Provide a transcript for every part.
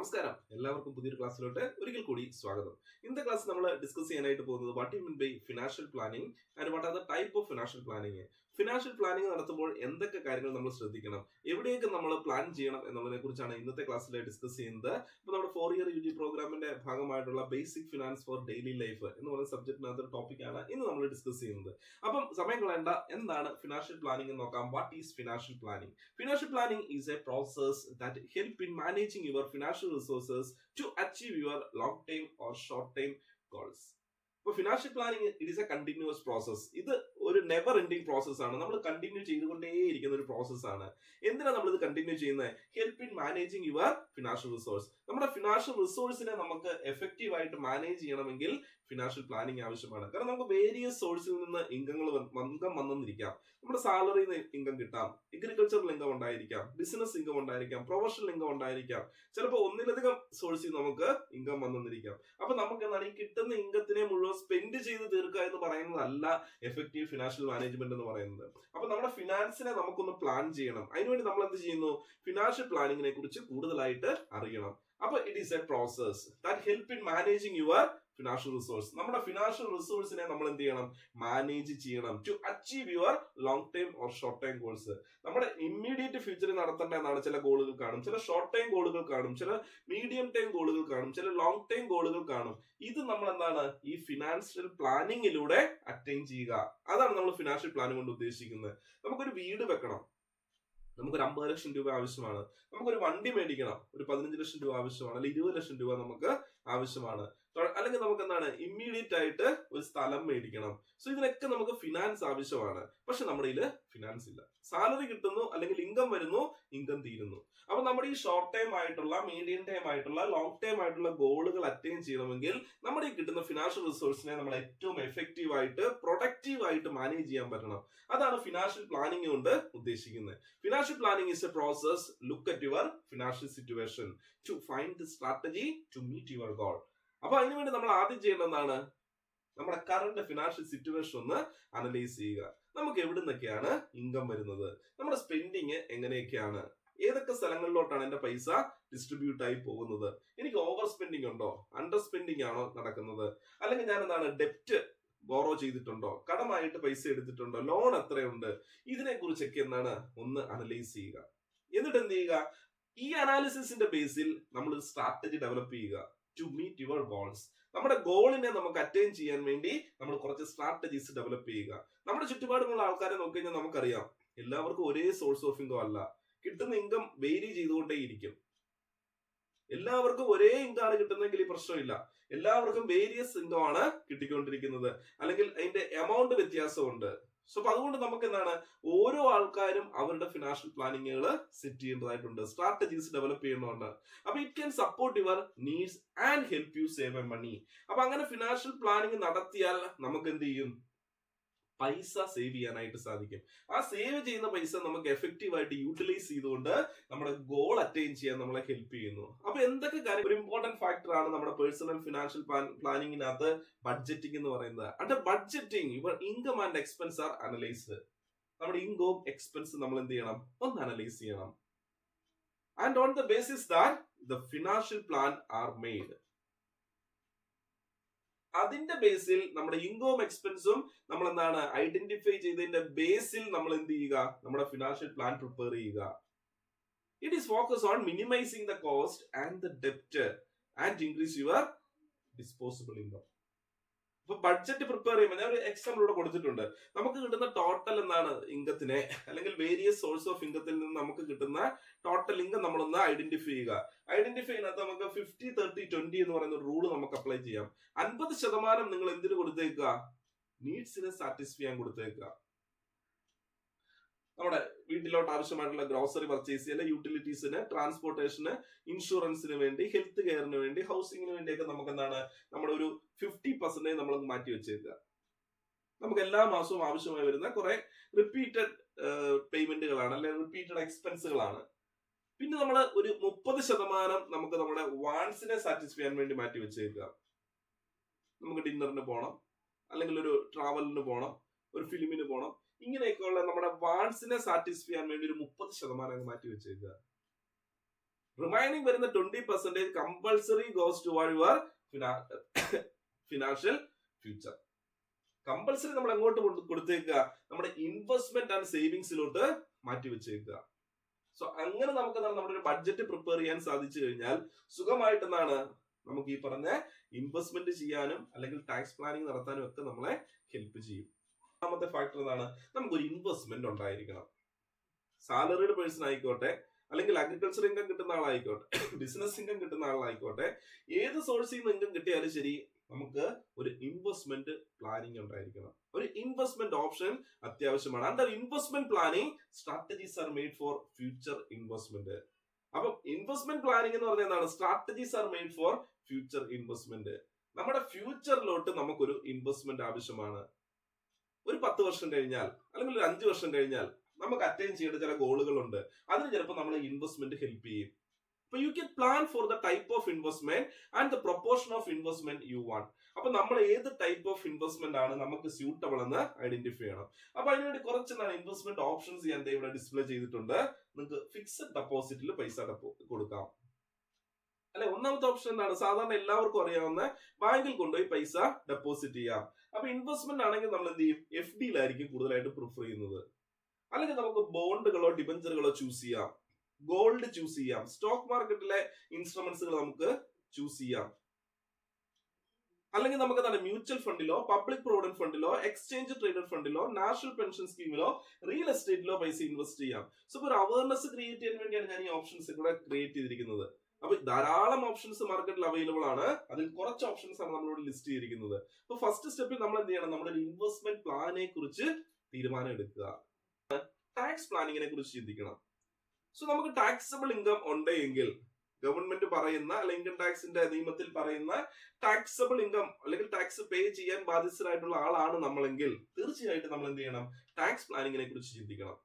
നമസ്കാരം, എല്ലാവർക്കും പുതിയൊരു ക്ലാസ്സിലോട്ട് ഒരിക്കൽ കൂടി സ്വാഗതം. ഇന്നത്തെ ക്ലാസ് നമ്മൾ ഡിസ്കസ് ചെയ്യാനായിട്ട് പോകുന്നത് what you mean by financial planning and what are the type of financial planning. Financial planning നടത്തുമ്പോൾ എന്തൊക്കെ കാര്യങ്ങൾ നമ്മൾ ശ്രദ്ധിക്കണം, എവിടെയൊക്കെ നമ്മൾ പ്ലാൻ ചെയ്യണം എന്നുള്ളതിനെ കുറിച്ചാണ് ഇന്നത്തെ ക്ലാസ്സിൽ ഡിസ്കസ് ചെയ്യുന്നത്. അപ്പോൾ നമ്മുടെ 4-year UG പ്രോഗ്രാമിന്റെ ഭാഗമായിട്ടുള്ള basic finance for daily life എന്ന് പറയുന്ന സബ്ജക്റ്റിനകത്ത് ടോപ്പിക്കാണ് ഇന്ന് നമ്മൾ ഡിസ്കസ് ചെയ്യുന്നത്. അപ്പം സമയം കളയേണ്ട, എന്താണ് ഫിനാൻഷ്യൽ പ്ലാനിംഗ് എന്ന് നോക്കാം. What is financial planning? Financial planning is a process that help in managing your financial resources to achieve your long-term or short-term goals. ഇപ്പോൾ financial planning it is A continuous process. ഇത് ഒരു never ending process ആണ്. നമ്മൾ continue ചെയ്തുകൊണ്ടേയിരിക്കുന്ന ഒരു process ആണ്. എന്തിനാണ് നമ്മൾ ഇത് കണ്ടിന്യൂ ചെയ്യുന്നത്? Help in managing your financial resource. നമ്മുടെ ഫിനാൻഷ്യൽ റിസോഴ്സിനെ നമുക്ക് എഫക്റ്റീവ് ആയിട്ട് മാനേജ് ചെയ്യണമെങ്കിൽ ഫിനാൻഷ്യൽ പ്ലാനിങ് ആവശ്യമാണ്. കാരണം നമുക്ക് വേരിയസ് സോഴ്സിൽ നിന്ന് ഇൻകം വന്നിരിക്കാം. നമ്മുടെ സാലറിയിൽ നിന്ന് ഇൻകം കിട്ടാം, അഗ്രികൾച്ചറൽ ഇൻകം ഉണ്ടായിരിക്കാം, ബിസിനസ് ഇൻകം ഉണ്ടായിരിക്കാം, പ്രൊഫഷണൽ ഇൻകം ഉണ്ടായിരിക്കാം, ചിലപ്പോൾ ഒന്നിലധികം സോഴ്സിൽ നമുക്ക് ഇൻകം വന്നിരിക്കാം. അപ്പൊ നമുക്ക് എന്താണ് ഈ കിട്ടുന്ന ഇൻകത്തിനെ മുഴുവൻ സ്പെൻഡ് ചെയ്ത് തീർക്കുക എന്ന് പറയുന്നതല്ല എഫക്റ്റീവ് ഫിനാൻഷ്യൽ മാനേജ്മെന്റ് എന്ന് പറയുന്നത്. അപ്പൊ നമ്മുടെ ഫിനാൻസിനെ നമുക്കൊന്ന് പ്ലാൻ ചെയ്യണം. അതിനുവേണ്ടി നമ്മൾ എന്ത് ചെയ്യുന്നു? ഫിനാൻഷ്യൽ പ്ലാനിങ്ങിനെ കുറിച്ച് കൂടുതലായിട്ട് അറിയണം. അപ്പൊ it is a process that help in managing your financial resource. നമ്മുടെ ഫിനാൻഷ്യൽ റിസോഴ്സിനെ നമ്മൾ എന്ത് ചെയ്യണം? മാനേജ് ചെയ്യണം to achieve your long time or short time goals. നമ്മുടെ ഇമ്മീഡിയറ്റ് ഫ്യൂച്ചറിൽ നടത്തേണ്ട എന്നാണ് ചില ഗോളുകൾ കാണും, ചില ഷോർട്ട് ടൈം ഗോളുകൾ കാണും, ചില മീഡിയം ടൈം ഗോളുകൾ കാണും, ചില ലോങ് ടൈം ഗോളുകൾ കാണും. ഇത് നമ്മൾ എന്താണ് ഈ ഫിനാൻഷ്യൽ പ്ലാനിങ്ങിലൂടെ അറ്റൈൻ ചെയ്യുക. അതാണ് നമ്മൾ ഫിനാൻഷ്യൽ പ്ലാനിങ് കൊണ്ട് ഉദ്ദേശിക്കുന്നത്. നമുക്കൊരു വീട് വെക്കണം, നമുക്കൊരു 50 ലക്ഷം രൂപ ആവശ്യമാണ്. നമുക്കൊരു വണ്ടി മേടിക്കണം, ഒരു 15 ലക്ഷം രൂപ ആവശ്യമാണ്, അല്ലെങ്കിൽ 20 ലക്ഷം രൂപ നമുക്ക് ആവശ്യമാണ്. അല്ലെങ്കിൽ നമുക്ക് എന്താണ് ഇമ്മീഡിയറ്റ് ആയിട്ട് ഒരു സ്ഥലം മേടിക്കണം. സോ ഇതിനൊക്കെ നമുക്ക് ഫിനാൻസ് ആവശ്യമാണ്. പക്ഷെ നമ്മുടെ കയ്യിൽ ഫിനാൻസ് ഇല്ല. സാലറി കിട്ടുന്നു, അല്ലെങ്കിൽ ഇൻകം വരുന്നു, ഇൻകം തീരുന്നു. അപ്പൊ നമ്മുടെ ഈ ഷോർട്ട് ടൈം ആയിട്ടുള്ള, മീഡിയം ടൈം ആയിട്ടുള്ള, ലോങ് ടൈം ആയിട്ടുള്ള ഗോളുകൾ അറ്റൈൻ ചെയ്യണമെങ്കിൽ നമ്മുടെ ഈ കിട്ടുന്ന ഫിനാൻഷ്യൽ റിസോഴ്സിനെ നമ്മൾ ഏറ്റവും എഫക്റ്റീവ് ആയിട്ട്, പ്രൊഡക്റ്റീവ് ആയിട്ട് മാനേജ് ചെയ്യാൻ പറ്റണം. അതാണ് ഫിനാൻഷ്യൽ പ്ലാനിങ് കൊണ്ട് ഉദ്ദേശിക്കുന്നത്. Financial planning is a process. Look at your financial situation to find the strategy to meet your goal. അപ്പൊ അതിനുവേണ്ടി നമ്മൾ ആദ്യം ചെയ്യേണ്ടതാണ് നമ്മുടെ കറണ്ട് ഫിനാൻഷ്യൽ സിറ്റുവേഷൻ ഒന്ന് അനലൈസ് ചെയ്യുക. നമുക്ക് എവിടെ നിന്നൊക്കെയാണ് ഇൻകം വരുന്നത്, നമ്മുടെ സ്പെൻഡിങ് എങ്ങനെയൊക്കെയാണ്, ഏതൊക്കെ സ്ഥലങ്ങളിലോട്ടാണ് എന്റെ പൈസ ഡിസ്ട്രിബ്യൂട്ട് ആയി പോകുന്നത്, എനിക്ക് ഓവർ സ്പെൻഡിങ് ഉണ്ടോ, അണ്ടർ സ്പെൻഡിങ് ആണോ നടക്കുന്നത്, അല്ലെങ്കിൽ ഞാൻ എന്താണ് ഡെപ്റ്റ് ബോറോ ചെയ്തിട്ടുണ്ടോ, കടമായിട്ട് പൈസ എടുത്തിട്ടുണ്ടോ, ലോൺ എത്രയുണ്ട്, ഇതിനെ കുറിച്ചൊക്കെ എന്താണ് ഒന്ന് അനലൈസ് ചെയ്യുക. എന്നിട്ട് എന്ത് ചെയ്യുക? ഈ അനാലിസിസിന്റെ ബേസിൽ നമ്മൾ ഒരു സ്ട്രാറ്റജി ഡെവലപ്പ് ചെയ്യുക ടു മീറ്റ് യുവർ ഗോൾസ്. നമ്മുടെ ഗോളിനെ നമുക്ക് അറ്റൈൻ ചെയ്യാൻ വേണ്ടി നമ്മൾ കുറച്ച് സ്ട്രാറ്റജീസ് ഡെവലപ്പ് ചെയ്യുക. നമ്മുടെ ചുറ്റുപാടുമുള്ള ആൾക്കാരെ നോക്കി കഴിഞ്ഞാൽ നമുക്കറിയാം എല്ലാവർക്കും ഒരേ സോഴ്സ് ഓഫ് ഇൻകം അല്ല. കിട്ടുന്ന ഇൻകം വേരി ചെയ്തുകൊണ്ടേയിരിക്കും. എല്ലാവർക്കും ഒരേ ഇൻകം ആണ് കിട്ടുന്നതെങ്കിൽ ഈ പ്രശ്നമില്ല. എല്ലാവർക്കും വേരിയസ് ഇൻകം ആണ് കിട്ടിക്കൊണ്ടിരിക്കുന്നത്, അല്ലെങ്കിൽ അതിന്റെ എമൗണ്ട് വ്യത്യാസമുണ്ട്. സോ അപ്പൊ അതുകൊണ്ട് നമുക്ക് എന്താണ് ഓരോ ആൾക്കാരും അവരുടെ ഫിനാൻഷ്യൽ പ്ലാനിങ്ങുകൾ സെറ്റ് ചെയ്യേണ്ടതായിട്ടുണ്ട്, സ്ട്രാറ്റജീസ് ഡെവലപ്പ് ചെയ്യേണ്ടതുണ്ട്. അപ്പൊ it can support your needs and help you save a money. അപ്പൊ അങ്ങനെ ഫിനാൻഷ്യൽ പ്ലാനിങ് നടത്തിയാൽ നമുക്ക് എന്ത് ചെയ്യും? പൈസ സേവ് ചെയ്യാനായിട്ട് സാധിക്കും. ആ സേവ് ചെയ്യുന്ന പൈസ നമുക്ക് എഫക്റ്റീവ് ആയിട്ട് യൂട്ടിലൈസ് ചെയ്തുകൊണ്ട് നമ്മുടെ ഗോൾ അറ്റൈൻ ചെയ്യാൻ നമ്മളെ ഹെൽപ്പ് ചെയ്യുന്നു. അപ്പൊ എന്തൊക്കെ കാര്യം, ഒരു ഇമ്പോർട്ടന്റ് ഫാക്ടർ ആണ് നമ്മുടെ പേഴ്സണൽ ഫിനാൻഷ്യൽ പ്ലാനിങ്ങിനകത്ത് ബഡ്ജറ്റിംഗ് എന്ന് പറയുന്നത്. Under budgeting your income and expense are analysed. നമ്മുടെ ഇൻകവും എക്സ്പെൻസ് നമ്മൾ എന്ത് ചെയ്യണം? ഒന്ന് അനലൈസ് ചെയ്യണം. And on the basis that the financial plan are made. അതിന്റെ ബേസിൽ നമ്മുടെ ഇൻകവും എക്സ്പെൻസും നമ്മൾ എന്താണ് ഐഡന്റിഫൈ ചെയ്തതിന്റെ ബേസിൽ നമ്മൾ എന്ത് ചെയ്യുക? നമ്മുടെ ഫിനാൻഷ്യൽ പ്ലാൻ പ്രിപ്പയർ ചെയ്യുക. It is focus on minimising the cost and the ഡെപ്റ്റ് and increase your disposable income. അപ്പൊ ബഡ്ജറ്റ് പ്രിപ്പയർ ചെയ്യുമ്പോൾ ഞാൻ ഒരു എക്സാമ്പിൾ ഇവിടെ കൊടുത്തിട്ടുണ്ട്. നമുക്ക് കിട്ടുന്ന ടോട്ടൽ എന്താണ് ഇൻകത്തിനെ, അല്ലെങ്കിൽ വേരിയസ് സോഴ്സ് ഓഫ് ഇൻകത്തിൽ നിന്ന് നമുക്ക് കിട്ടുന്ന ടോട്ടൽ ഇൻകം നമ്മളൊന്ന് ഐഡന്റിഫൈ ചെയ്യുക. ഐഡന്റിഫൈ ചെയ്യുന്നത് നമുക്ക് 50-30-20 എന്ന് പറയുന്ന ഒരു റൂള് നമുക്ക് അപ്ലൈ ചെയ്യാം. 50% നിങ്ങൾ എന്തിനു കൊടുത്തേക്കുക? നീഡ്സിനെ സാറ്റിസ്ഫൈ ചെയ്യാൻ കൊടുത്തേക്കുക. നമ്മുടെ വീട്ടിലോട്ട് ആവശ്യമായിട്ടുള്ള ഗ്രോസറി പർച്ചേസ്, അല്ലെ യൂട്ടിലിറ്റീസിന്, ട്രാൻസ്പോർട്ടേഷന്, ഇൻഷുറൻസിന് വേണ്ടി, ഹെൽത്ത് കെയറിന് വേണ്ടി, ഹൗസിങ്ങിന് വേണ്ടിയൊക്കെ നമുക്ക് എന്താണ് നമ്മുടെ ഒരു 50% നമ്മൾ മാറ്റി വെച്ചേക്കുക. നമുക്ക് എല്ലാ മാസവും ആവശ്യമായി വരുന്ന കുറെ റിപ്പീറ്റഡ് പേയ്മെന്റുകളാണ്, അല്ലെങ്കിൽ റിപ്പീറ്റഡ് എക്സ്പെൻസുകളാണ്. പിന്നെ നമ്മൾ ഒരു 30% നമുക്ക് നമ്മുടെ വാൻസിനെ സാറ്റിസ്ഫൈ ചെയ്യാൻ വേണ്ടി മാറ്റി വെച്ചേക്കുക. നമുക്ക് ഡിന്നറിന് പോകണം, അല്ലെങ്കിൽ ഒരു ട്രാവലിന് പോകണം, ഒരു ഫിലിമിന് പോകണം, ഇങ്ങനെയൊക്കെയുള്ള നമ്മുടെ വാൻസിനെ സാറ്റിസ്ഫൈ ചെയ്യാൻ വേണ്ടി ഒരു 30% മാറ്റി വെച്ചേക്കുക. റിമൈനിങ് വരുന്ന 20% compulsory goes toward your financial future. Compulsory നമ്മൾ എങ്ങോട്ട് കൊടുത്തേക്കുക? നമ്മുടെ ഇൻവെസ്റ്റ്മെന്റ് ആൻഡ് സേവിങ്സിലോട്ട് മാറ്റി വെച്ചേക്കുക. സോ അങ്ങനെ നമുക്ക് നമ്മുടെ ഒരു ബഡ്ജറ്റ് പ്രിപ്പയർ ചെയ്യാൻ സാധിച്ചു കഴിഞ്ഞാൽ സുഖമായിട്ട് നമുക്ക് ഈ പറഞ്ഞ ഇൻവെസ്റ്റ്മെന്റ് ചെയ്യാനും അല്ലെങ്കിൽ ടാക്സ് പ്ലാനിങ് നടത്താനും ഒക്കെ നമ്മളെ ഹെൽപ്പ് ചെയ്യും. രണ്ടാമത്തെ ഫാക്ടർ എന്താണ്? നമുക്കൊരു ഇൻവെസ്റ്റ്മെന്റ് ഉണ്ടായിരിക്കണം. സാലറീഡ് പേഴ്സൺ ആയിക്കോട്ടെ, അല്ലെങ്കിൽ അഗ്രികൾച്ചർ ഇൻകം കിട്ടുന്ന ആളായിക്കോട്ടെ, ബിസിനസ് ഇൻകം കിട്ടുന്ന ആളായിക്കോട്ടെ, ഏത് സോഴ്സിൽ നിന്ന് ഇൻകം കിട്ടിയാലും ശരി, നമുക്ക് ഒരു ഇൻവെസ്റ്റ്മെന്റ് പ്ലാനിങ് ഉണ്ടായിരിക്കണം. ഒരു ഇൻവെസ്റ്റ്മെന്റ് ഓപ്ഷൻ അത്യാവശ്യമാണ്. Under investment planning strategies are made for future investment. അപ്പം ഇൻവെസ്റ്റ്മെന്റ് പ്ലാനിങ് എന്ന് പറഞ്ഞാൽ എന്താണ്? Strategies are made for future investment. നമ്മുടെ ഫ്യൂച്ചറിലോട്ട് നമുക്കൊരു ഇൻവെസ്റ്റ്മെന്റ് ആവശ്യമാണ്. ഒരു 10 വർഷം കഴിഞ്ഞാൽ അല്ലെങ്കിൽ ഒരു 5 വർഷം കഴിഞ്ഞാൽ നമുക്ക് അറ്റൈൻ ചെയ്യേണ്ട ചില ഗോളുകളുണ്ട്. അതിന് ചിലപ്പോൾ നമ്മളെ ഇൻവെസ്റ്റ്മെന്റ് ഹെൽപ്പ് ചെയ്യും. അപ്പൊ U can plan for the type of investment and the proportion of investment you want. അപ്പൊ നമ്മൾ ഏത് ടൈപ്പ് ഓഫ് ഇൻവെസ്റ്റ്മെന്റ് ആണ് നമുക്ക് സ്യൂട്ടബിൾ എന്ന് ഐഡന്റിഫൈ ചെയ്യണം. അപ്പൊ അതിനുവേണ്ടി കുറച്ച് ഇൻവെസ്റ്റ്മെന്റ് ഓപ്ഷൻസ് ഞാൻ ഇവിടെ ഡിസ്പ്ലേ ചെയ്തിട്ടുണ്ട്. നിങ്ങൾക്ക് ഫിക്സഡ് ഡെപ്പോസിറ്റിൽ പൈസ കൊടുക്കാം. അല്ലെ, ഒന്നാമത്തെ ഓപ്ഷൻ എന്താണ്? സാധാരണ എല്ലാവർക്കും അറിയാവുന്ന ബാങ്കിൽ കൊണ്ടുപോയി പൈസ ഡെപ്പോസിറ്റ് ചെയ്യാം. അപ്പൊ ഇൻവെസ്റ്റ്മെന്റ് ആണെങ്കിൽ നമ്മൾ എന്ത് ചെയ്യും? FD-യിലായിരിക്കും കൂടുതലായിട്ട് പ്രിഫർ ചെയ്യുന്നത്. അല്ലെങ്കിൽ നമുക്ക് ബോണ്ടുകളോ ഡിബഞ്ചറുകളോ ചൂസ് ചെയ്യാം, ഗോൾഡ് ചൂസ് ചെയ്യാം, സ്റ്റോക്ക് മാർക്കറ്റിലെ ഇൻസ്ട്രുമെന്റ്സുകൾ നമുക്ക് ചൂസ് ചെയ്യാം. അല്ലെങ്കിൽ നമുക്ക് മ്യൂച്വൽ ഫണ്ടിലോ, പബ്ലിക് പ്രൊവിഡന്റ് ഫണ്ടിലോ, എക്സ്ചേഞ്ച് ട്രേഡഡ് ഫണ്ടിലോ, നാഷണൽ പെൻഷൻ സ്കീമിലോ, റിയൽ എസ്റ്റേറ്റിലോ പൈസ ഇൻവെസ്റ്റ് ചെയ്യാം. സോ ഒരു അവയർനെസ് ക്രിയേറ്റ് ചെയ്യാൻ വേണ്ടിയാണ് ഞാൻ ഈ ഓപ്ഷൻസ് കൂടെ ക്രിയേറ്റ് ചെയ്തിരിക്കുന്നത്. അപ്പൊ ധാരാളം ഓപ്ഷൻസ് മാർക്കറ്റിൽ അവൈലബിൾ ആണ്. അതിൽ കുറച്ച് ഓപ്ഷൻസ് ആണ് നമ്മളോട് ലിസ്റ്റ് ചെയ്തിരിക്കുന്നത്. അപ്പൊ ഫസ്റ്റ് സ്റ്റെപ്പിൽ നമ്മൾ എന്ത് ചെയ്യണം? നമ്മുടെ ഇൻവെസ്റ്റ്മെന്റ് പ്ലാനെ കുറിച്ച് തീരുമാനം എടുക്കുക. ടാക്സ് പ്ലാനിങ്ങിനെ കുറിച്ച് ചിന്തിക്കണം. സോ നമുക്ക് ടാക്സബിൾ ഇൻകം ഉണ്ടെങ്കിൽ ഗവൺമെന്റ് പറയുന്ന അല്ലെങ്കിൽ ഇൻകം ടാക്സിന്റെ നിയമത്തിൽ പറയുന്ന ടാക്സബിൾ ഇൻകം അല്ലെങ്കിൽ ടാക്സ് പേ ചെയ്യാൻ ബാധ്യസ്ഥരായിട്ടുള്ള ആളാണ് നമ്മളെങ്കിൽ തീർച്ചയായിട്ടും നമ്മൾ എന്ത് ചെയ്യണം? ടാക്സ് പ്ലാനിങ്ങിനെ കുറിച്ച് ചിന്തിക്കണം.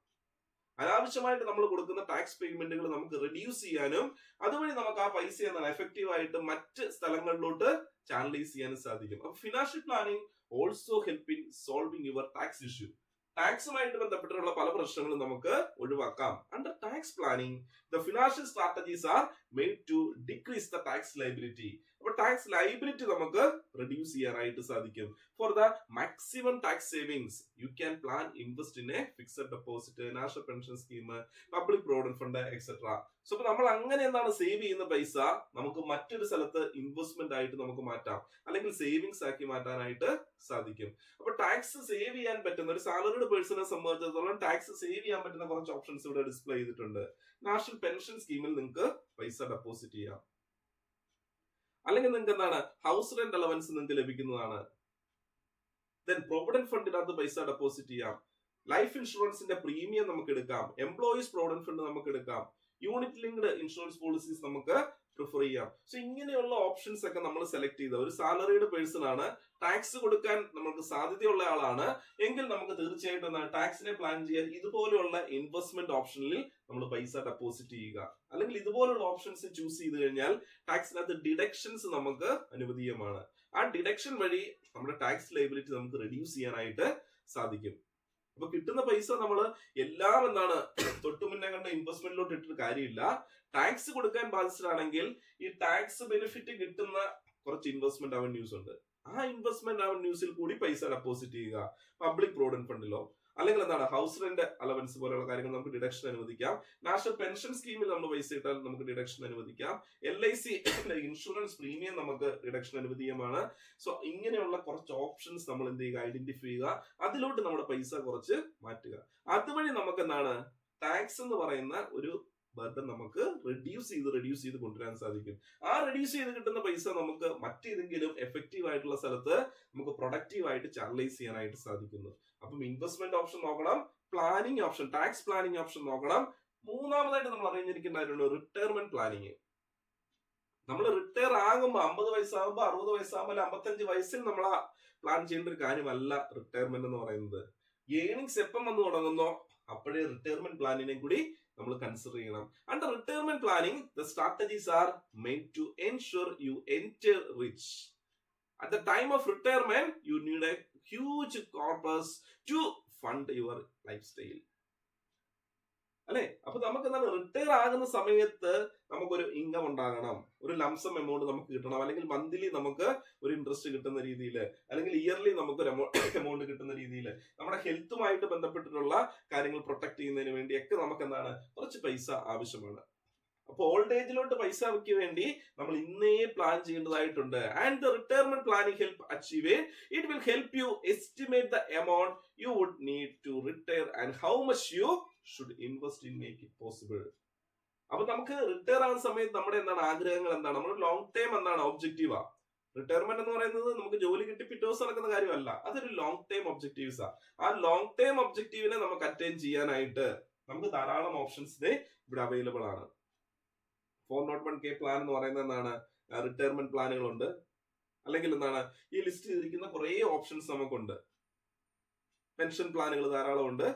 അനാവശ്യമായിട്ട് നമ്മൾ കൊടുക്കുന്ന ടാക്സ് പേയ്മെന്റുകൾ നമുക്ക് റെഡ്യൂസ് ചെയ്യാനും അതുവഴി നമുക്ക് ആ പൈസ എഫക്റ്റീവ് ആയിട്ട് മറ്റ് സ്ഥലങ്ങളിലോട്ട് ചാനലൈസ് ചെയ്യാനും സാധിക്കും. അപ്പൊ financial planning also help in solving your tax issue. ടാക്സുമായിട്ട് ബന്ധപ്പെട്ടുള്ള പല പ്രശ്നങ്ങളും നമുക്ക് ഒഴിവാക്കാം. Under tax planning the financial strategies are made to decrease the tax liability. അപ്പൊ ടാക്സ് ലയബിലിറ്റി നമുക്ക് റെഡ്യൂസ് ചെയ്യാനായിട്ട് സാധിക്കും. For the maximum tax savings you can plan invest in a fixed deposit, national pension scheme, public provident fund etcetera. So അപ്പൊ നമ്മൾ അങ്ങനെ save ചെയ്യുന്ന പൈസ നമുക്ക് മറ്റൊരു സ്ഥലത്ത് ഇൻവെസ്റ്റ്മെന്റ് ആയിട്ട് നമുക്ക് മാറ്റാം, അല്ലെങ്കിൽ സേവിങ്സ് ആക്കി മാറ്റാനായിട്ട് സാധിക്കും. അപ്പൊ ടാക്സ് സേവ് ചെയ്യാൻ പറ്റുന്ന ഒരു സാലറിഡ് പേഴ്സണെ സംബന്ധിച്ചിടത്തോളം ടാക്സ് സേവ് ചെയ്യാൻ പറ്റുന്ന കുറച്ച് ഓപ്ഷൻസ് ഇവിടെ ഡിസ്പ്ലേ ചെയ്തിട്ടുണ്ട്. നാഷണൽ പെൻഷൻ സ്കീമിൽ നിങ്ങൾക്ക് പൈസ ഡെപ്പോസിറ്റ് ചെയ്യാം. അല്ലെങ്കിൽ നിങ്ങൾക്ക് ഹൗസ് റെന്റ് അലവൻസ് നിങ്ങൾക്ക് ലഭിക്കുന്നതാണ്. ദെൻ പ്രൊവിഡന്റ് ഫണ്ടിനകത്ത് പൈസ ഡെപ്പോസിറ്റ് ചെയ്യാം. ലൈഫ് ഇൻഷുറൻസിന്റെ പ്രീമിയം നമുക്ക് എടുക്കാം. എംപ്ലോയീസ് പ്രൊവിഡന്റ് ഫണ്ട് നമുക്ക് എടുക്കാം. യൂണിറ്റ് ലിങ്ക്ഡ് ഇൻഷുറൻസ് പോളിസീസ് നമുക്ക് പ്രിഫർ ചെയ്യാം. സോ ഇങ്ങനെയുള്ള ഓപ്ഷൻസ് ഒക്കെ നമ്മൾ സെലക്ട് ചെയ്ത ഒരു സാലറീഡ് പേഴ്സൺ ആണ്, ടാക്സ് കൊടുക്കാൻ നമുക്ക് സാധ്യതയുള്ള ആളാണ് എങ്കിൽ നമുക്ക് തീർച്ചയായിട്ടും ടാക്സിനെ പ്ലാൻ ചെയ്യാൻ ഇതുപോലെയുള്ള ഇൻവെസ്റ്റ്മെന്റ് ഓപ്ഷനിൽ നമ്മൾ പൈസ ഡെപ്പോസിറ്റ് ചെയ്യുക. അല്ലെങ്കിൽ ഇതുപോലുള്ള ഓപ്ഷൻസ് ചൂസ് ചെയ്ത് കഴിഞ്ഞാൽ ടാക്സിനകത്ത് ഡിഡക്ഷൻസ് നമുക്ക് അനുവദീയമാണ്. ആ ഡിഡക്ഷൻ വഴി നമ്മുടെ ടാക്സ് ലയബിലിറ്റി നമുക്ക് റെഡ്യൂസ് ചെയ്യാനായിട്ട് സാധിക്കും. അപ്പൊ കിട്ടുന്ന പൈസ നമ്മൾ എല്ലാം തൊട്ടുമുന്നേ കണ്ട ഇൻവെസ്റ്റ്മെന്റിലോട്ട് ഇട്ടിട്ട് കാര്യമില്ല. ടാക്സ് കൊടുക്കാൻ ബാധ്യസ്ഥരാണെങ്കിൽ ഈ ടാക്സ് ബെനിഫിറ്റ് കിട്ടുന്ന കുറച്ച് ഇൻവെസ്റ്റ്മെന്റ് അവന്യൂസ് ഉണ്ട്. ആ ഇൻവെസ്റ്റ്മെന്റ് അവന്യൂസിൽ കൂടി പൈസ ഡെപ്പോസിറ്റ് ചെയ്യുക. പബ്ലിക് പ്രൊവിഡന്റ് ഫണ്ടിലോ അല്ലെങ്കിൽ ഹൗസ് റെന്റ് അലവൻസ് പോലെയുള്ള കാര്യങ്ങൾ നമുക്ക് ഡിഡക്ഷൻ അനുവദിക്കാം. നാഷണൽ പെൻഷൻ സ്കീമിൽ നമ്മൾ പൈസ ഇട്ടാൽ നമുക്ക് ഡിഡക്ഷൻ അനുവദിക്കാം. LIC ഇൻഷുറൻസ് പ്രീമിയം നമുക്ക് ഡിഡക്ഷൻ അനുവദീയമാണ്. സോ ഇങ്ങനെയുള്ള കുറച്ച് ഓപ്ഷൻസ് നമ്മൾ എന്ത് ചെയ്യുക? ഐഡന്റിഫൈ ചെയ്യുക. അതിലോട്ട് നമ്മുടെ പൈസ കുറച്ച് മാറ്റുക. അതുവഴി നമുക്ക് ടാക്സ് എന്ന് പറയുന്ന ഒരു ബർഡൻ നമുക്ക് റെഡ്യൂസ് ചെയ്ത് കൊണ്ടുവരാൻ സാധിക്കും. ആ റെഡ്യൂസ് ചെയ്ത് കിട്ടുന്ന പൈസ നമുക്ക് മറ്റേതെങ്കിലും എഫക്റ്റീവ് ആയിട്ടുള്ള സ്ഥലത്ത് നമുക്ക് പ്രൊഡക്റ്റീവ് ആയിട്ട് ചാനലൈസ് ചെയ്യാനായിട്ട് സാധിക്കുന്നു. അപ്പം ഇൻവെസ്റ്റ്മെന്റ് ഓപ്ഷൻ നോക്കണം, planning option, tax planning option നോക്കണം. മൂന്നാമതായിട്ട് നമ്മൾ അറിഞ്ഞിരിക്കേണ്ട റിട്ടയർമെന്റ് പ്ലാനിങ്. നമ്മൾ റിട്ടയർ ആകുമ്പോൾ 50 വയസ്സാകുമ്പോൾ 60 വയസ്സാകുമ്പോൾ 55 വയസ്സിൽ നമ്മൾ പ്ലാൻ ചെയ്യേണ്ട ഒരു കാര്യമല്ല റിട്ടയർമെന്റ് എന്ന് പറയുന്നത്. ഏണിങ്സ് എപ്പം വന്ന് തുടങ്ങുന്നോ അപ്പോഴേ റിട്ടയർമെന്റ് പ്ലാനിനെ കൂടി നമ്മൾ കൺസിഡർ ചെയ്യണം. Under retirement planning the strategies are made to ensure you enter rich. At the time of retirement you need a huge corpus to fund your life style. അല്ലെ, അപ്പൊ നമുക്ക് റിട്ടയർ ആകുന്ന സമയത്ത് നമുക്കൊരു ഇൻകം ഉണ്ടാകണം, ഒരു ലംസം എമൗണ്ട് നമുക്ക് കിട്ടണം, അല്ലെങ്കിൽ മന്ത്ലി നമുക്ക് ഒരു ഇൻട്രസ്റ്റ് കിട്ടുന്ന രീതിയിൽ, അല്ലെങ്കിൽ ഇയർലി നമുക്ക് ഒരു എമൗണ്ട് കിട്ടുന്ന രീതിയിൽ, നമ്മുടെ ഹെൽത്തുമായിട്ട് ബന്ധപ്പെട്ടിട്ടുള്ള കാര്യങ്ങൾ പ്രൊട്ടക്ട് ചെയ്യുന്നതിന് വേണ്ടിയൊക്കെ നമുക്ക് എന്താണ് കുറച്ച് പൈസ ആവശ്യമാണ്. അപ്പൊ ഓൾഡ് ഏജിലോട്ട് പൈസയ്ക്ക് വേണ്ടി നമ്മൾ ഇന്നേ പ്ലാൻ ചെയ്യേണ്ടതായിട്ടുണ്ട്. And the retirement planning help achieve it will help you estimate the amount you would need to retire and how much you should invest in make it possible. അപ്പൊ നമുക്ക് റിട്ടയർ ആവുന്ന സമയത്ത് നമ്മുടെ എന്താണ് ആഗ്രഹങ്ങൾ എന്താണ്, നമ്മുടെ ലോങ് ടൈം എന്താണ് ഒബ്ജക്റ്റീവാ. റിട്ടയർമെന്റ് എന്ന് പറയുന്നത് നമുക്ക് ജോലി കിട്ടി പിറ്റേ ദിവസം നടക്കുന്ന കാര്യമല്ല, അതൊരു ലോങ് ടൈം ഒബ്ജക്റ്റീവ്സാ. ആ ലോങ് ടൈം ഒബ്ജക്റ്റീവിനെ നമുക്ക് അറ്റൈൻ ചെയ്യാനായിട്ട് നമുക്ക് ധാരാളം ഓപ്ഷൻസ് ഇവിടെ അവൈലബിൾ ആണ്. 401k പ്ലാൻ എന്ന് പറയുന്നത് എന്താണ്, റിട്ടയർമെന്റ് പ്ലാനുകളുണ്ട്, അല്ലെങ്കിൽ എന്താണ് ഈ ലിസ്റ്റ് ചെയ്തിരിക്കുന്ന കുറെ ഓപ്ഷൻസ് നമുക്കുണ്ട്. പെൻഷൻ പ്ലാനുകൾ ധാരാളം ഉണ്ട്.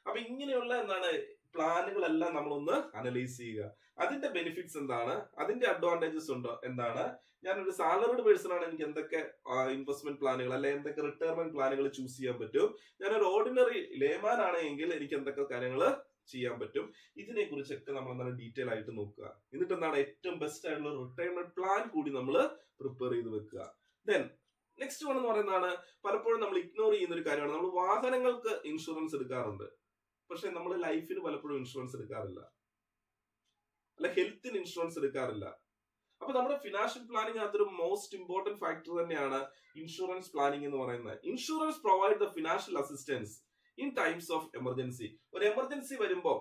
അപ്പൊ ഇങ്ങനെയുള്ള എന്താണ് പ്ലാനുകളെല്ലാം നമ്മളൊന്ന് അനലൈസ് ചെയ്യുക. അതിന്റെ ബെനിഫിറ്റ്സ് എന്താണ്, അതിന്റെ അഡ്വാൻറ്റേജസ് ഉണ്ടോ എന്താണ്. ഞാനൊരു സാലറിഡ് പേഴ്സൺ ആണ്, എനിക്ക് എന്തൊക്കെ ഇൻവെസ്റ്റ്മെന്റ് പ്ലാനുകൾ അല്ലെ എന്തൊക്കെ റിട്ടയർമെന്റ് പ്ലാനുകൾ ചൂസ് ചെയ്യാൻ പറ്റും. ഞാനൊരു ഓർഡിനറി ലേമാൻ ആണെങ്കിൽ എനിക്ക് എന്തൊക്കെ കാര്യങ്ങൾ ചെയ്യാൻ പറ്റും. ഇതിനെ കുറിച്ചൊക്കെ നമ്മൾ എന്താണ് ഡീറ്റെയിൽ ആയിട്ട് നോക്കുക. എന്നിട്ട് എന്താണ് ഏറ്റവും ബെസ്റ്റ് ആയിട്ടുള്ള റിട്ടയർമെന്റ് പ്ലാൻ കൂടി നമ്മൾ പ്രിപ്പയർ ചെയ്ത് വെക്കുക. ദെൻ നെക്സ്റ്റ് വൺ എന്ന് പറയുന്നതാണ് പലപ്പോഴും നമ്മൾ ഇഗ്നോർ ചെയ്യുന്ന ഒരു കാര്യമാണ്. നമ്മൾ വാഹനങ്ങൾക്ക് ഇൻഷുറൻസ് എടുക്കാറുണ്ട്, പക്ഷെ നമ്മൾ ലൈഫിന് പലപ്പോഴും ഇൻഷുറൻസ് എടുക്കാറില്ല, അല്ല ഹെൽത്തിന് ഇൻഷുറൻസ് എടുക്കാറില്ല. അപ്പൊ നമ്മുടെ ഫിനാൻഷ്യൽ പ്ലാനിങ് അതൊരു മോസ്റ്റ് ഇമ്പോർട്ടന്റ് ഫാക്ടർ തന്നെയാണ് ഇൻഷുറൻസ് പ്ലാനിങ് എന്ന് പറയുന്നത്. Insurance provide the financial assistance in times of emergency. ഒരു എമർജൻസി വരുമ്പോൾ,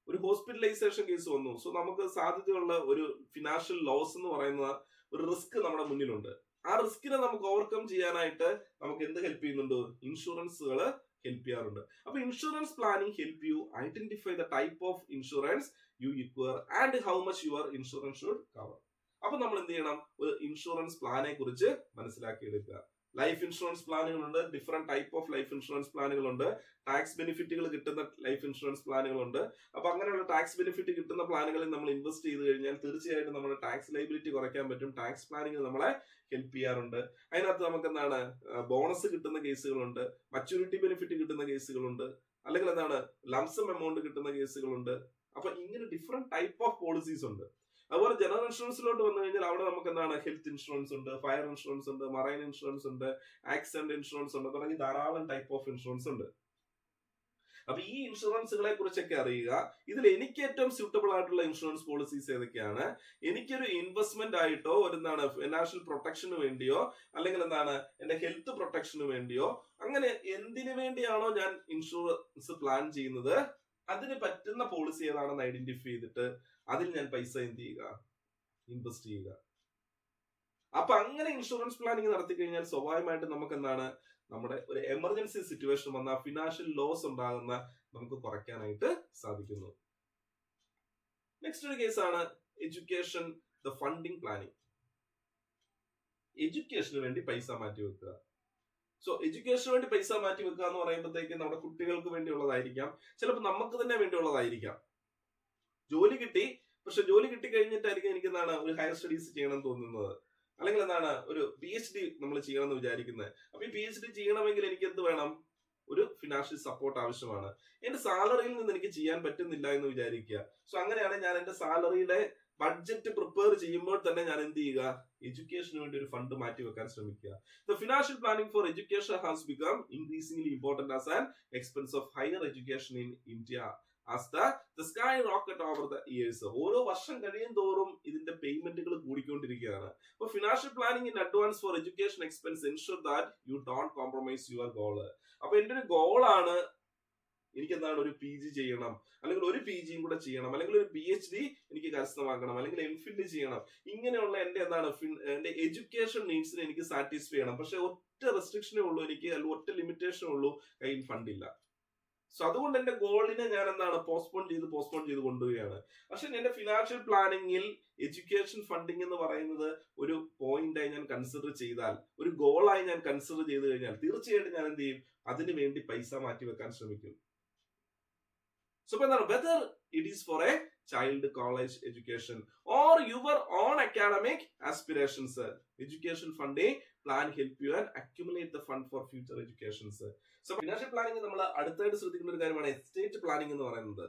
ഒരു ഹോസ്പിറ്റലൈസേഷൻ കേസ് വന്നു, സോ നമുക്ക് സാധ്യതയുള്ള ഒരു ഫിനാൻഷ്യൽ ലോസ് എന്ന് പറയുന്ന ഒരു റിസ്ക് നമ്മുടെ മുന്നിലുണ്ട്. ആ റിസ്കിനെ നമുക്ക് ഓവർകം ചെയ്യാനായിട്ട് നമുക്ക് എന്ത് ഹെൽപ്പ് ചെയ്യുന്നുണ്ട്, ഇൻഷുറൻസുകൾ ഹെൽപ്പ് ചെയ്യാറുണ്ട്. അപ്പൊ insurance planning help you identify the type of insurance you require and how much your insurance should cover. അപ്പൊ നമ്മൾ എന്ത് ചെയ്യണം, ഒരു ഇൻഷുറൻസ് പ്ലാനെ കുറിച്ച് മനസ്സിലാക്കിയെടുക്കുക. ലൈഫ് ഇൻഷുറൻസ് പ്ലാനുകളുണ്ട്, different type of life insurance പ്ലാനുകളുണ്ട്, ടാക്സ് ബെനിഫിറ്റുകൾ കിട്ടുന്ന ലൈഫ് ഇൻഷുറൻസ് പ്ലാനുകളുണ്ട്. അപ്പൊ അങ്ങനെയുള്ള ടാക്സ് ബെനിഫിറ്റ് കിട്ടുന്ന പ്ലാനുകളിൽ നമ്മൾ ഇൻവെസ്റ്റ് ചെയ്ത് കഴിഞ്ഞാൽ തീർച്ചയായിട്ടും നമ്മുടെ ടാക്സ് ലൈബിലിറ്റി കുറയ്ക്കാൻ പറ്റും. ടാക്സ് പ്ലാനിങ് നമ്മളെ ഹെൽപ്പ് ചെയ്യാറുണ്ട്. അതിനകത്ത് നമുക്ക് എന്താണ് ബോണസ് കിട്ടുന്ന കേസുകളുണ്ട്, മച്യൂരിറ്റി ബെനിഫിറ്റ് കിട്ടുന്ന കേസുകളുണ്ട്, അല്ലെങ്കിൽ എന്താണ് ലംസം എമൗണ്ട് കിട്ടുന്ന കേസുകളുണ്ട്. അപ്പൊ ഇങ്ങനെ ഡിഫറെന്റ് ടൈപ്പ് ഓഫ് പോളിസീസ് ഉണ്ട്. അതുപോലെ ജനറൽ ഇൻഷുറൻസിലോട്ട് വന്നു കഴിഞ്ഞാൽ അവിടെ നമുക്ക് എന്താണ് ഹെൽത്ത് ഇൻഷുറൻസ് ഉണ്ട്, ഫയർ ഇൻഷുറൻസ് ഉണ്ട്, മറൈൻ ഇൻഷുറൻസ് ഉണ്ട്, ആക്സിഡന്റ് ഇൻഷുറൻസ് ഉണ്ട്, തുടങ്ങി ധാരാളം ടൈപ്പ് ഓഫ് ഇൻഷുറൻസ് ഉണ്ട്. അപ്പൊ ഈ ഇൻഷുറൻസുകളെ കുറിച്ചൊക്കെ അറിയുക. ഇതിൽ എനിക്ക് ഏറ്റവും സ്യൂട്ടബിൾ ആയിട്ടുള്ള ഇൻഷുറൻസ് പോളിസീസ് ഏതൊക്കെയാണ്, എനിക്കൊരു ഇൻവെസ്റ്റ്മെന്റ് ആയിട്ടോ ഒരു എന്താണ് ഫിനാൻഷ്യൽ പ്രൊട്ടക്ഷന് വേണ്ടിയോ അല്ലെങ്കിൽ എന്താണ് എന്റെ ഹെൽത്ത് പ്രൊട്ടക്ഷന് വേണ്ടിയോ അങ്ങനെ എന്തിനു വേണ്ടിയാണോ ഞാൻ ഇൻഷുറൻസ് പ്ലാൻ ചെയ്യുന്നത് അതിന് പറ്റുന്ന പോളിസി ഏതാണെന്ന് ഐഡന്റിഫൈ ചെയ്തിട്ട് അതിൽ ഞാൻ പൈസ എന്ത് ചെയ്യുക, ഇൻവെസ്റ്റ് ചെയ്യുക. അപ്പൊ അങ്ങനെ ഇൻഷുറൻസ് പ്ലാനിങ് നടത്തി കഴിഞ്ഞാൽ സ്വാഭാവികമായിട്ട് നമുക്ക് എന്താണ് നമ്മുടെ ഒരു എമർജൻസി സിറ്റുവേഷൻ വന്ന ഫിനാൻഷ്യൽ ലോസ് ഉണ്ടാകുന്ന നമുക്ക് കുറയ്ക്കാനായിട്ട് സാധിക്കുന്നു. നെക്സ്റ്റ് ഒരു കേസാണ് എഡ്യൂക്കേഷൻ ദ ഫണ്ടിങ് പ്ലാനിങ്. എഡ്യൂക്കേഷന് വേണ്ടി പൈസ മാറ്റി വെക്കുക. സോ എഡ്യൂക്കേഷന് വേണ്ടി പൈസ മാറ്റി വെക്കുക എന്ന് പറയുമ്പോഴത്തേക്ക് നമ്മുടെ കുട്ടികൾക്ക് വേണ്ടിയുള്ളതായിരിക്കാം, ചിലപ്പോൾ നമുക്ക് തന്നെ വേണ്ടിയുള്ളതായിരിക്കാം. ജോലി കിട്ടി, പക്ഷെ ജോലി കിട്ടി കഴിഞ്ഞിട്ടായിരിക്കും എനിക്ക് എന്താണ് ഒരു ഹയർ സ്റ്റഡീസ് ചെയ്യണം തോന്നുന്നത്, അല്ലെങ്കിൽ എന്താണ് ഒരു PhD നമ്മൾ ചെയ്യണം എന്ന് വിചാരിക്കുന്നത്. അപ്പൊ ഈ PhD ചെയ്യണമെങ്കിൽ എനിക്ക് എന്ത് വേണം, ഒരു ഫിനാൻഷ്യൽ സപ്പോർട്ട് ആവശ്യമാണ്. എന്റെ സാലറിയിൽ നിന്ന് എനിക്ക് ചെയ്യാൻ പറ്റുന്നില്ല എന്ന് വിചാരിക്കുക. സോ അങ്ങനെയാണ് ഞാൻ എന്റെ സാലറിയുടെ ബഡ്ജറ്റ് പ്രിപ്പയർ ചെയ്യുമ്പോൾ തന്നെ ഞാൻ എന്ത് ചെയ്യുക, എഡ്യൂക്കേഷന് വേണ്ടി ഒരു ഫണ്ട് മാറ്റി വെക്കാൻ ശ്രമിക്കുക. The financial planning for education has become increasingly important as an expense of higher education in India as the sky rocket over the years. ഓരോ വർഷം കഴിയും തോറും ഇതിന്റെ പേയ്മെന്റുകൾ കൂടിക്കൊണ്ടിരിക്കുകയാണ്. അപ്പൊ financial planning in advance for education expense ensure that you don't compromise your goal. അപ്പൊ എന്റെ ഒരു ഗോളാണ് എനിക്ക് എന്താണ് ഒരു PG ചെയ്യണം, അല്ലെങ്കിൽ ഒരു PGയും കൂടെ ചെയ്യണം, അല്ലെങ്കിൽ ഒരു PhD എനിക്ക് കരസ്ഥമാക്കണം, അല്ലെങ്കിൽ MPhil ചെയ്യണം. ഇങ്ങനെയുള്ള എന്റെ എന്താണ് എന്റെ എഡ്യൂക്കേഷൻ നീഡ്സിനെ എനിക്ക് സാറ്റിസ്ഫൈ ചെയ്യണം. പക്ഷെ ഒറ്റ റെസ്ട്രിക്ഷനേ ഉള്ളൂ എനിക്ക്, അല്ലെങ്കിൽ ഒറ്റ ലിമിറ്റേഷനേ ഉള്ളൂ, കയ്യിൽ ഫണ്ടില്ല. സോ അതുകൊണ്ട് എന്റെ ഗോളിനെ ഞാൻ എന്താണ് പോസ്റ്റ്പോൺ ചെയ്ത് കൊണ്ടുപോവുകയാണ്. പക്ഷെ എന്റെ ഫിനാൻഷ്യൽ പ്ലാനിങ്ങിൽ എഡ്യൂക്കേഷൻ ഫണ്ടിങ് എന്ന് പറയുന്നത് ഒരു പോയിന്റായി ഞാൻ കൺസിഡർ ചെയ്താൽ, ഒരു ഗോളായി ഞാൻ കൺസിഡർ ചെയ്ത് കഴിഞ്ഞാൽ തീർച്ചയായിട്ടും ഞാൻ എന്ത് ചെയ്യും, അതിനു വേണ്ടി പൈസ മാറ്റി വെക്കാൻ ശ്രമിക്കും. സോ എന്താണ് whether it is for a child college education or your own academic aspirations, education funding plan help you and accumulate the fund for future educations. So financial planning നമ്മൾ അടുത്തായിട്ട് ശ്രദ്ധിക്കുന്ന ഒരു കാര്യമാണ് എസ്റ്റേറ്റ് പ്ലാനിങ് എന്ന് പറയുന്നത്.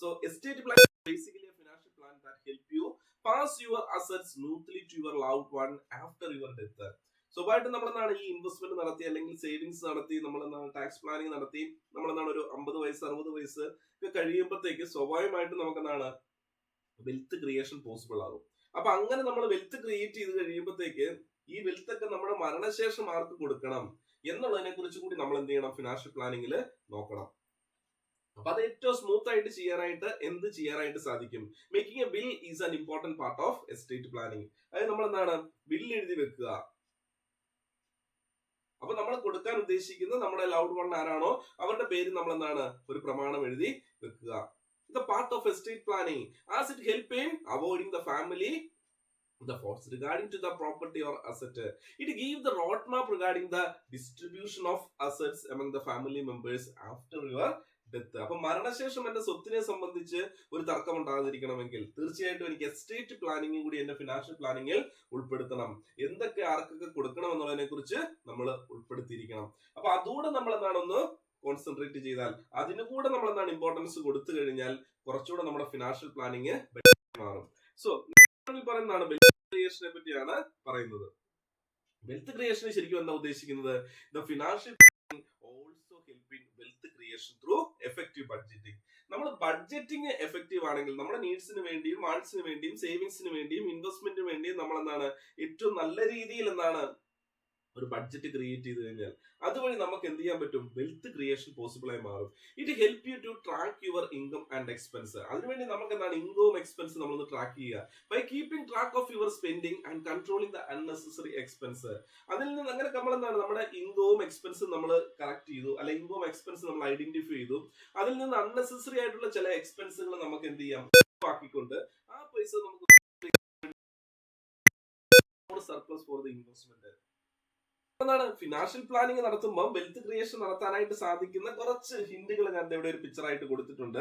So estate planning basically a financial plan that help you pass your assets smoothly to your loved one after your death. സ്വാഭാവികമായിട്ടും നമ്മളെന്താണ് ഈ ഇൻവെസ്റ്റ്മെന്റ് നടത്തി അല്ലെങ്കിൽ സേവിങ്സ് നടത്തി നമ്മളെന്താണ് ടാക്സ് പ്ലാനിങ് നടത്തി നമ്മളെന്താണ് ഒരു 50 വയസ്സ് 60 വയസ്സ് ഒക്കെ കഴിയുമ്പോഴത്തേക്ക് സ്വാഭാവികമായിട്ടും നമുക്കെന്താണ് വെൽത്ത് ക്രിയേഷൻ പോസിബിൾ ആകും. അപ്പൊ അങ്ങനെ നമ്മൾ വെൽത്ത് ക്രിയേറ്റ് ചെയ്ത് കഴിയുമ്പോഴത്തേക്ക് ഈ വെൽത്ത് ഒക്കെ നമ്മുടെ മരണശേഷം ആർക്ക് കൊടുക്കണം എന്നുള്ളതിനെ കുറിച്ച് കൂടി നമ്മൾ എന്ത് ചെയ്യണം, ഫിനാൻഷ്യൽ പ്ലാനിങ്ങിൽ നോക്കണം. അപ്പൊ അത് ഏറ്റവും സ്മൂത്ത് ആയിട്ട് ചെയ്യാനായിട്ട് എന്ത് ചെയ്യാനായിട്ട് സാധിക്കും? Making A bill is an important part of estate planning. അതായത് നമ്മൾ എന്താണ് ബില്ല് എഴുതി വെക്കുക. അപ്പൊ നമ്മൾ കൊടുക്കാൻ ഉദ്ദേശിക്കുന്ന നമ്മുടെ ലവ്ഡ് വൺ ആരാണോ അവരുടെ പേര് നമ്മൾ എന്താണ് ഒരു പ്രമാണം എഴുതി വെക്കുക. The part of estate planning as it help in avoiding the family the faults regarding to the property or asset. It gives the roadmap regarding the distribution of assets among the family members after your death. അപ്പൊ മരണശേഷം എന്റെ സ്വത്തിനെ സംബന്ധിച്ച് ഒരു തർക്കം ഉണ്ടാകാതിരിക്കണമെങ്കിൽ തീർച്ചയായിട്ടും എനിക്ക് estate പ്ലാനിങ്ങും കൂടി എന്റെ ഫിനാൻഷ്യൽ പ്ലാനിങ്ങിൽ ഉൾപ്പെടുത്തണം. എന്തൊക്കെ ആർക്കൊക്കെ കൊടുക്കണം എന്നുള്ളതിനെ കുറിച്ച് നമ്മൾ ഉൾപ്പെടുത്തിയിരിക്കണം. അപ്പൊ അതുകൂടെ നമ്മൾ എന്താണ് ഒന്ന് കോൺസെൻട്രേറ്റ് ചെയ്താൽ, അതിന് കൂടെ നമ്മൾ എന്താണ് ഇമ്പോർട്ടൻസ് കൊടുത്തു കഴിഞ്ഞാൽ കുറച്ചുകൂടെ നമ്മുടെ ഫിനാൻഷ്യൽ പ്ലാനിങ് മാറും. സോ പറയുന്നതാണ് വെൽത്ത് ക്രിയേഷനെ പറ്റിയാണ് പറയുന്നത്. വെൽത്ത് ക്രിയേഷന് ശരിക്കും എന്താ ഉദ്ദേശിക്കുന്നത്? The financial also help in wealth creation through effective budgeting. നമ്മൾ ബഡ്ജറ്റിംഗ് എഫക്റ്റീവ് ആണെങ്കിൽ നമ്മുടെ നീഡ്സിന് വേണ്ടിയും വാണ്ട്സിന് വേണ്ടിയും സേവിങ്സിന് വേണ്ടിയും ഇൻവെസ്റ്റ്മെന്റിന് വേണ്ടിയും നമ്മൾ എന്താണ് ഏറ്റവും നല്ല രീതിയിൽ എന്താണ് ഒരു ബഡ്ജറ്റ് ക്രിയേറ്റ് ചെയ്ത് കഴിഞ്ഞാൽ അതുവഴി നമുക്ക് എന്ത് ചെയ്യാൻ പറ്റും? വെൽത്ത് ക്രിയേഷൻ പോസിബിൾ ആയി മാറും. It help you to track your income and expense. അതിനുവേണ്ടി നമുക്ക് എന്താണ് ഇൻകവും എക്സ്പെൻസ് നമ്മളൊന്ന് ട്രാക്ക് ചെയ്യുക. By keeping track of your spending and controlling the unnecessary expense. അതിൽ നിന്ന് അങ്ങനെ നമ്മൾ എന്താണ് നമ്മുടെ ഇൻകവും എക്സ്പെൻസും നമ്മൾ കറക്റ്റ് ചെയ്തു, അല്ലെ ഇൻകവും എക്സ്പെൻസ് നമ്മൾ ഐഡന്റിഫൈ ചെയ്തു. അതിൽ നിന്ന് അൺനെസസറി ആയിട്ടുള്ള ചില എക്സ്പെൻസുകൾ നമുക്ക് എന്ത് ചെയ്യാം ആക്കിക്കൊണ്ട് ആ പൈസ നമുക്ക് സർപ്ലസ് ഫോർ ദ ഇൻവെസ്റ്റ്മെന്റ്. എന്താണ് ഫിനാൻഷ്യൽ പ്ലാനിങ് നടത്തുമ്പോൾ വെൽത്ത് ക്രിയേഷൻ നടത്താനായിട്ട് സാധിക്കുന്ന കുറച്ച് ഹിന്റുകൾ ഞാൻ ഇവിടെ ഒരു പിക്ചർ ആയിട്ട് കൊടുത്തിട്ടുണ്ട്.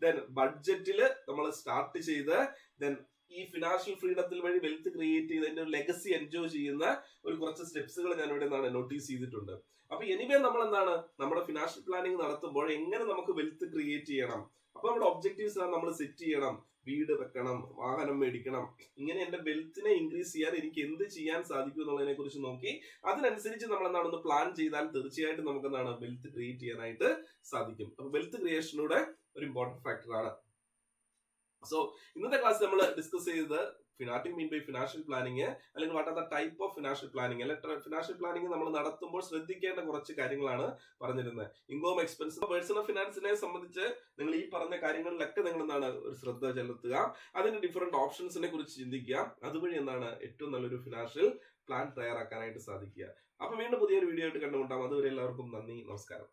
ദെൻ ബഡ്ജറ്റില് നമ്മൾ സ്റ്റാർട്ട് ചെയ്ത് ദെൻ ഈ ഫിനാൻഷ്യൽ ഫ്രീഡത്തിൽ വഴി വെൽത്ത് ക്രിയേറ്റ് ചെയ്തതിന്റെ ഒരു ലെഗസി എൻജോയ് ചെയ്യുന്ന ഒരു കുറച്ച് സ്റ്റെപ്സുകൾ ഞാൻ ഇവിടെ നോട്ടീസ് ചെയ്തിട്ടുണ്ട്. അപ്പൊ എനിവേ നമ്മൾ എന്താണ് നമ്മുടെ ഫിനാൻഷ്യൽ പ്ലാനിങ് നടത്തുമ്പോൾ എങ്ങനെ നമുക്ക് വെൽത്ത് ക്രിയേറ്റ് ചെയ്യണം, അപ്പൊ നമ്മുടെ ഒബ്ജക്റ്റീവ്സ് നമ്മൾ സെറ്റ് ചെയ്യണം. വീട് വെക്കണം, വാഹനം മേടിക്കണം, ഇങ്ങനെ എന്റെ വെൽത്തിനെ ഇൻക്രീസ് ചെയ്യാൻ എനിക്ക് എന്ത് ചെയ്യാൻ സാധിക്കും എന്നുള്ളതിനെ കുറിച്ച് നോക്കി അതിനനുസരിച്ച് നമ്മൾ എന്താണ് ഒന്ന് പ്ലാൻ ചെയ്താൽ തീർച്ചയായിട്ടും നമുക്ക് എന്താണ് വെൽത്ത് ക്രിയേറ്റ് ചെയ്യാനായിട്ട് സാധിക്കും. അപ്പൊ വെൽത്ത് ക്രിയേഷനൂടെ ഒരു ഇമ്പോർട്ടന്റ് ഫാക്ടറാണ്. സോ ഇന്നത്തെ ക്ലാസ് നമ്മൾ ഡിസ്കസ് ചെയ്തത് what mean by financial planning, അല്ലെങ്കിൽ what are the type of financial planning, അല്ലെങ്കിൽ ഫിനാൻഷ്യൽ പ്ലാനിങ് നമ്മൾ നടത്തുമ്പോൾ ശ്രദ്ധിക്കേണ്ട കുറച്ച് കാര്യങ്ങളാണ് പറഞ്ഞിരുന്നത്. ഇൻകം എക്സ്പെൻസ് പേഴ്സണൽ ഫിനാൻസിനെ സംബന്ധിച്ച് നിങ്ങൾ ഈ പറഞ്ഞ കാര്യങ്ങളിലൊക്കെ നിങ്ങൾ എന്താണ് ഒരു ശ്രദ്ധ ചെലുത്തുക. അതിന്റെ ഡിഫറെന്റ് ഓപ്ഷൻസിനെ കുറിച്ച് ചിന്തിക്കുക. അതുവഴി എന്താണ് ഏറ്റവും നല്ലൊരു ഫിനാൻഷ്യൽ പ്ലാൻ തയ്യാറാക്കാനായിട്ട് സാധിക്കുക. അപ്പൊ വീണ്ടും പുതിയൊരു വീഡിയോ ആയിട്ട് കണ്ടുമുട്ടാം. അതുവരെ എല്ലാവർക്കും നന്ദി, നമസ്കാരം.